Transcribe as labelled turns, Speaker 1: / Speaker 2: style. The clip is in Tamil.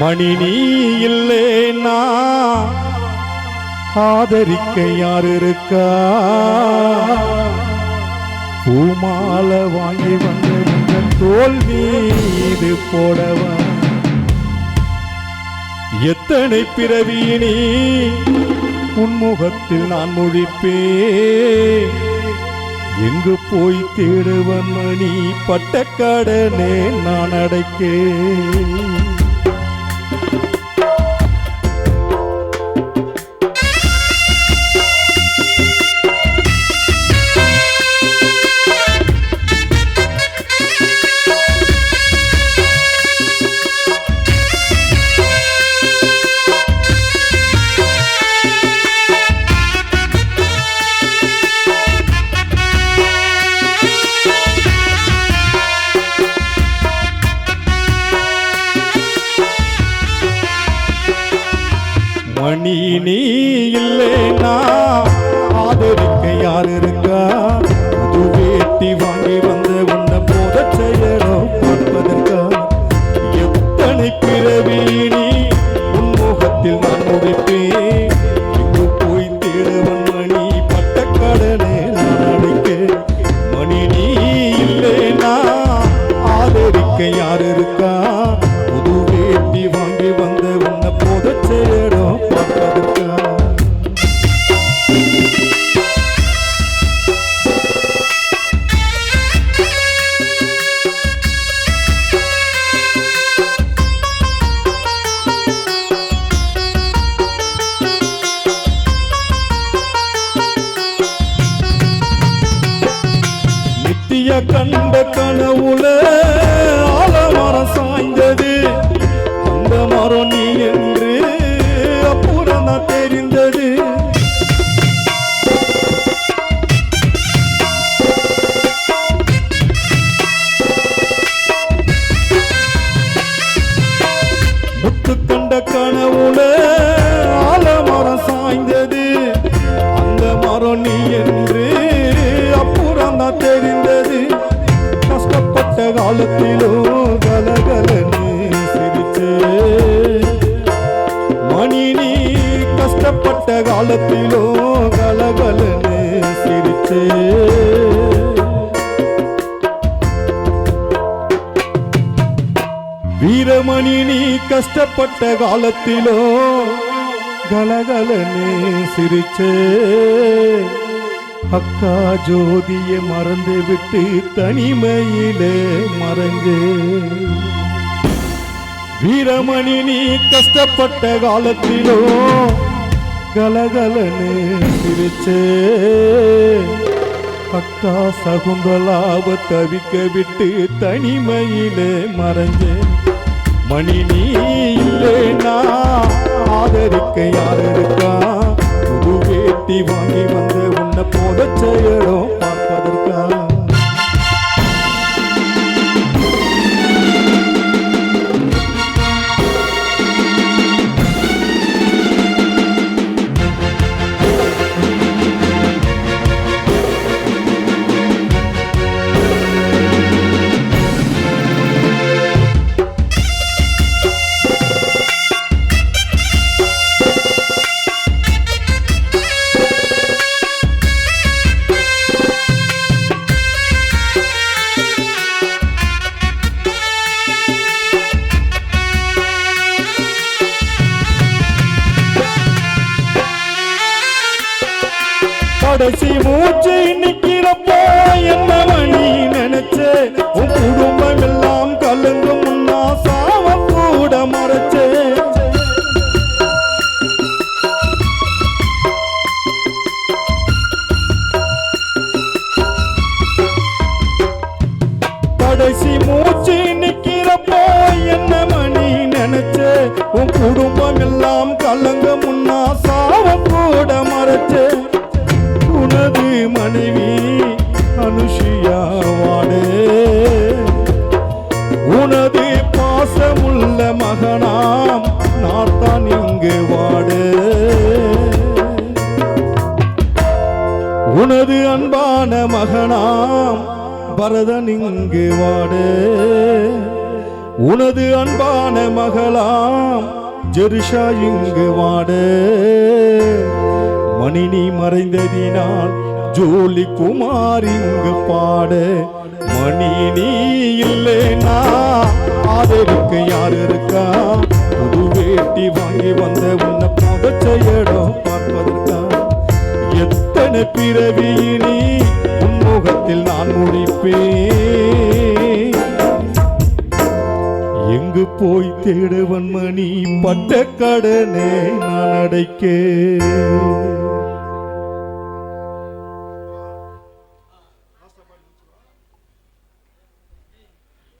Speaker 1: மணி நீ இல்லேனா ஆதரிக்க யார் இருக்கா? பூமாலை வாங்கி வந்த தோல் மீது போடவா? எத்தனை பிறவியினி உன்முகத்தில் நான் முழிப்பேன். எங்கு போய் தேடுவன் மணி பட்டக்கடனே நான் அடைக்கேன். மணி நீ இல்லேனா ஆதரிக்க யார் இருக்கா? புது வேட்டி வாங்கி வந்த உன்னை போத செய்யணும் பார்ப்பதற்கா? எத்தனை பிறவி நீ உன்முகத்தில் நான் முடிப்பேன். இங்கு போய் தேடுவன் மணி பட்டக்கடனே நான் அடைக்க. மணி நீ இல்லேனா ஆதரிக்க யார் இருக்கா? புது வேட்டி வாங்கி வந்த உன்னை போத செய்யணும் பார்ப்பதற்கா? நித்திய கண்ட கனவுல ஆலமரம் சாய்ந்தது. அந்த மரம் நீ என்று அப்புறம் தான் தெரிந்தது. முத்து கண்ட கனவுல ஆலமரம் சாய்ந்தது. அந்த மரம் நீ என்று அப்புறம் தான் தெரிந்தது. கஷ்டப்பட்ட காலத்திலும் கலகலன்னு சிரிச்சே மணி நீ கஷ்டப்பட்ட காலத்திலும் கலகலன்னு சிரிச்சே. வீரமணி நீ கஷ்டப்பட்ட காலத்திலும் கலகலன்னு சிரிச்சே. அக்கா ஜோதிய மறந்து விட்டு தனிமையிலே மறைஞ்சே. வீரமணி நீ கஷ்டப்பட்ட காலத்திலோ கலகலன்னு சிரிச்சே. அக்கா சகுந்தலாவ தவிக்க விட்டு தனிமையிலே மறைஞ்சே. மணி நீ இல்லேனா ஆதரிக்க யார் இருக்கா? புது வேட்டி வாங்கி வந்த உன்னை போத செய்யணும் பார்ப்பதற்கா? கடைசி மூச்சு நிக்கிறப்போ என்ன மணி நினைச்சே. உன் குடும்பம் எல்லாம் கலங்கும் முன்னா சாவ கூட மறைச்சே. கடைசி மூச்சு நிக்கிறப்போ என்ன மணி நினைச்சே. உன் குடும்பம் எல்லாம் கலங்கும் முன்னா சாவ கூட மறைச்சே. உனது மனைவி அனுஷியா வாடு. உனது பாசமுள்ள மகனாம் நாத்தான் இங்கு வாடு. உனது அன்பான மகனாம் பரதன் இங்கு வாடு. உனது அன்பான மகளாம் ஜெருஷா இங்கு வாட. மணி நீ மறைந்ததினால் ஜோலி குமார் இங்கு பாட. மணி நீ இல்லைனா ஆதரிக்க யார் இருக்கா? புது வேட்டி வாங்கி வந்த உன்னை புதைச்ச இடம் பார்ப்பதற்கா? எத்தனை பிறவியினி உன்முகத்தில் நான் முடிப்பேன். எங்கு போய் தேடுவன் மணி பட்ட கடனே நான் அடைக்க.